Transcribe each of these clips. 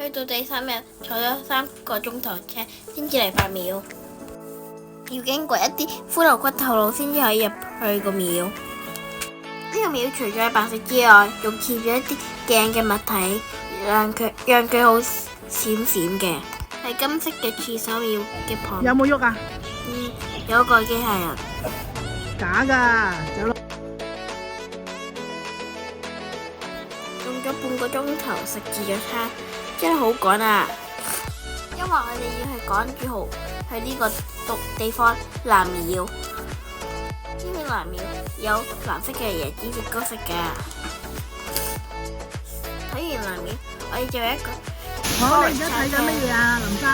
去到第3日，坐咗3個鐘頭車先至嚟拜廟，要經過一啲骷髏骨頭路先至可以入去個廟。呢個廟除咗係白色之外，仲貼咗一啲鏡嘅物體，讓佢好閃閃嘅，係金色嘅廁所廟嘅旁。有冇喐啊？有個機械人。假㗎，走啦！用咗半個鐘頭食自助餐，真係好趕啊！因為我哋要係趕住去呢個地方南廟。呢個南廟有藍色嘅椰子雪糕食㗎。睇完南廟，我哋仲有一個。好，你而家睇緊乜嘢啊，林生？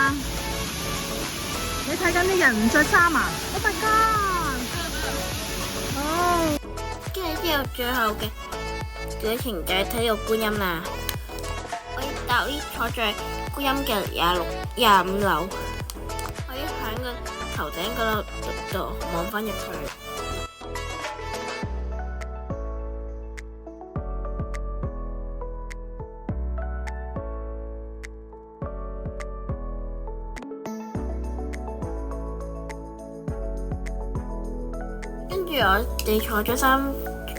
你睇緊啲人唔着衫啊？Oh my god！哦，跟住之後最後嘅旅程就係睇到觀音啦。我要搭 lift 坐在觀音嘅25樓，我要喺個頭頂嗰度望返入去。跟住我哋坐咗3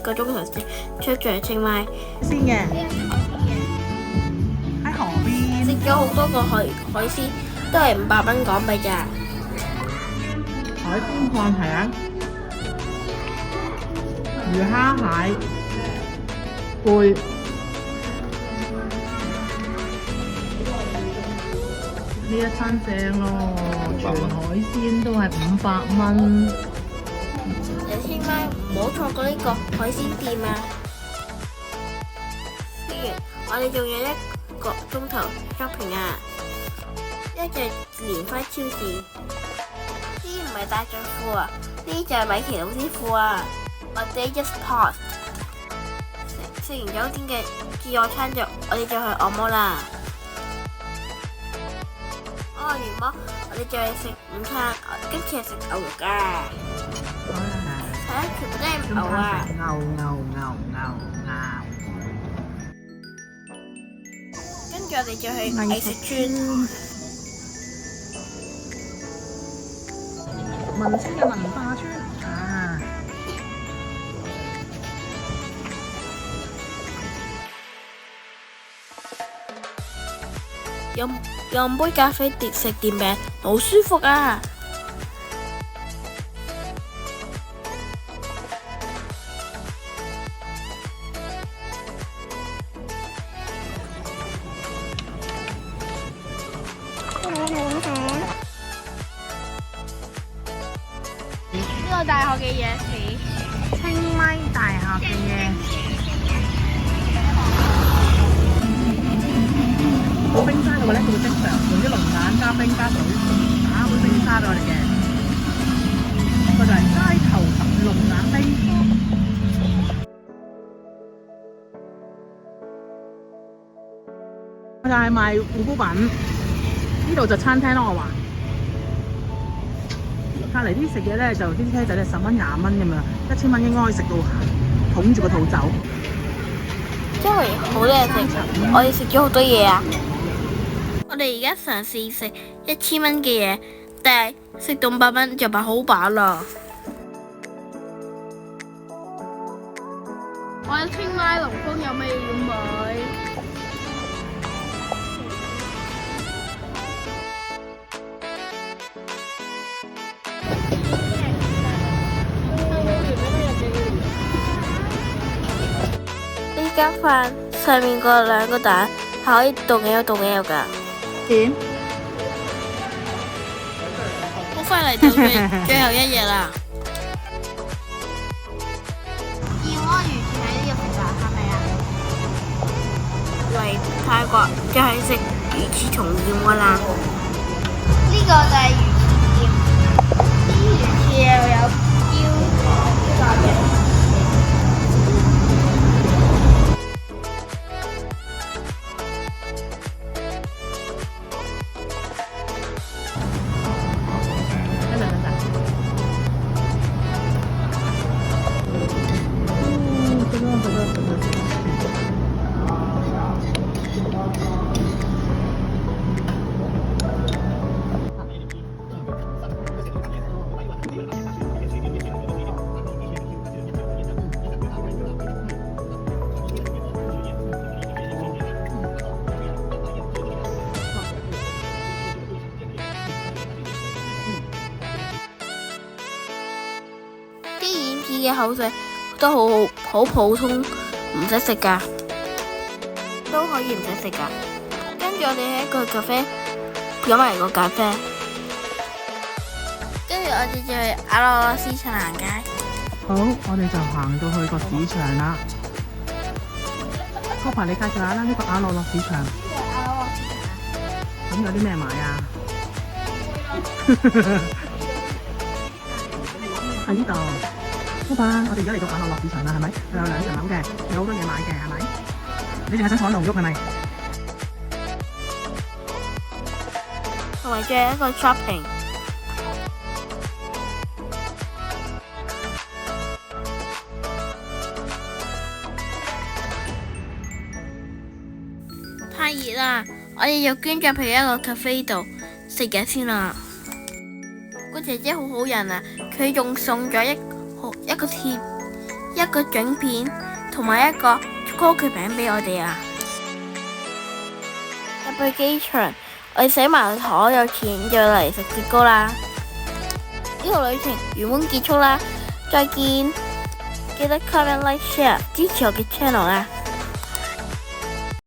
個鐘頭先出咗去清邁先嘅，喺河邊食咗好多個海鮮，都係500蚊港幣咋。海鮮飯係啊，魚蝦蟹貝，呢一餐正咯，全海鮮都係500蚊。嚟清邁唔好錯過呢個海鮮店啊！食完我哋仲有1個鐘頭 shopping 啊！一隻蓮花超市，呢啲唔係大象褲啊，呢啲就係米奇老師褲啊！我哋 just pause。食完酒店嘅自助餐之後，我哋就去按摩啦。按完摩，我哋再食午餐，今次係食牛肉㗎。係啊，全部都係牛啊！跟住我哋就去藝術村。文青嘅文化村啊！飲杯咖啡，食電餅，好舒服啊！呢個大學嘅夜市，清邁大學嘅夜冇冰沙嘅話咧，佢會即場用啲龍眼加冰加水打杯冰沙俾我哋嘅。呢個就係街頭特龍眼冰。就係賣護膚品，呢度就餐廳咯，我話。隔離啲食嘢咧，就啲車仔咧10蚊20蚊咁樣，1000蚊應該可以食到捧住個肚走。周圍好多嘢食，我哋食咗好多嘢啊！我哋而家嘗試食1000蚊嘅嘢，但係食到500蚊就飽好飽啦。我喺清邁龍峰有咩要買？呢間飯上面嗰2個蛋係可以凍嘅㗎。點？好快嚟到最後1日啦！燕窩魚翅喺呢度食㗎，係咪啊？嚟泰國就係食魚翅同燕窩啦。呢個就係魚翅店，啲魚翅又有椒嘅。嘅口水都好普通，唔使食噶，都可以唔使食噶。跟住我哋喺一個咖啡飲埋個咖啡，跟住我哋就去阿羅羅市場行街。好，我哋就行到去個市場啦。Cooper，你介紹下啦，呢個阿羅羅市場。咁有啲咩買啊？喺呢度，Cooper，我哋而家嚟到阿羅羅市場啦，係咪？佢有2層樓嘅，有好多嘢買嘅，係咪？你淨係想坐喺度喐係咪？同埋仲有一個 shopping。太熱啦，我哋要捐咗去一個 cafe 度食嘢先啦。個姐姐好好人啊，佢仲送咗一個貼、一個獎片同埋一個歌劇餅俾我哋啊。入去機場，我哋使埋所有錢就嚟食雪糕啦。呢個旅程圓滿結束啦，再見！記得 comment、like、share 支持我嘅 channel 啊！